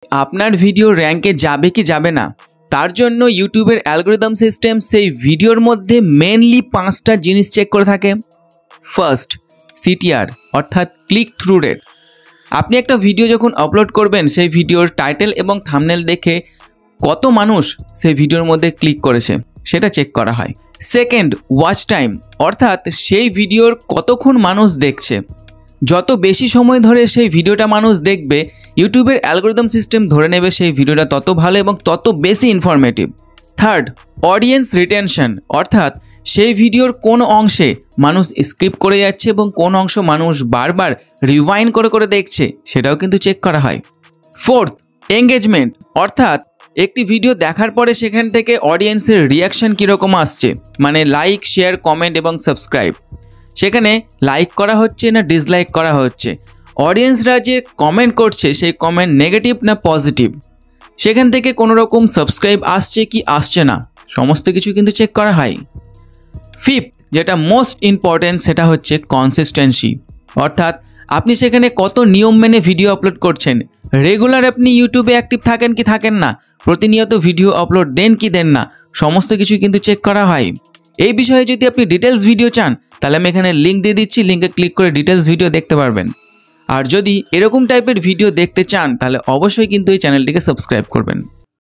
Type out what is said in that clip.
আপনার ভিডিও র্যাঙ্কে যাবে কি যাবে না তার জন্য ইউটিউবের অ্যালগরিদম সিস্টেম সেই ভিডিওর মধ্যে মেনলি 5টা জিনিস চেক করে থাকে। ফার্স্ট, সিটিআর অর্থাৎ ক্লিক থ্রু রেট। আপনি একটা ভিডিও যখন আপলোড করবেন সেই ভিডিওর টাইটেল এবং থাম্বনেল দেখে কত মানুষ সেই ভিডিওর মধ্যে ক্লিক করেছে সেটা চেক করা হয়। সেকেন্ড, ওয়াচ টাইম অর্থাৎ সেই ভিডিওর কতক্ষণ মানুষ দেখছে। যত বেশি সময় ধরে সেই ভিডিওটা মানুষ দেখবে ইউটিউবের অ্যালগরিদম সিস্টেম ধরে নেবে সেই ভিডিওটা তত ভালো এবং তত বেশি ইনফরমেটিভ। থার্ড, অডিয়েন্স রিটেনশন অর্থাৎ সেই ভিডিওর কোন অংশে মানুষ স্কিপ করে যাচ্ছে এবং কোন অংশ মানুষ বারবার রিওয়াইন্ড করে করে দেখছে সেটাও কিন্তু চেক করা হয়। ফোর্থ, এঙ্গেজমেন্ট অর্থাৎ একটি ভিডিও দেখার পরে সেখান থেকে অডিয়েন্সের রিয়াকশন কীরকম আসছে, মানে লাইক, শেয়ার, কমেন্ট এবং সাবস্ক্রাইব। সেখানে লাইক করা হচ্ছে না ডিসলাইক করা হচ্ছে, অডিয়েন্সরা যে কমেন্ট করছে সেই কমেন্ট নেগেটিভ না পজিটিভ, সেখান থেকে কোনো রকম সাবস্ক্রাইব আসছে কি আসছে না সমস্ত কিছু কিন্তু চেক করা হয়। ফিফথ, যেটা মোস্ট ইম্পর্ট্যান্ট সেটা হচ্ছে কনসিস্টেন্সি অর্থাৎ আপনি সেখানে কত নিয়ম মেনে ভিডিও আপলোড করছেন, রেগুলার আপনি ইউটিউবে অ্যাক্টিভ থাকেন কি থাকেন না, প্রতিনিয়ত ভিডিও আপলোড দেন কি দেন না, সমস্ত কিছু কিন্তু চেক করা হয়। এই বিষয়ে যদি আপনি ডিটেলস ভিডিও চান তাহলে আমি এখানে লিঙ্ক দিয়ে দিচ্ছি, লিঙ্কে ক্লিক করে ডিটেলস ভিডিও দেখতে পারবেন। আর যদি এরকম টাইপের ভিডিও দেখতে চান তাহলে অবশ্যই কিন্তু এই চ্যানেলটিকে সাবস্ক্রাইব করবেন।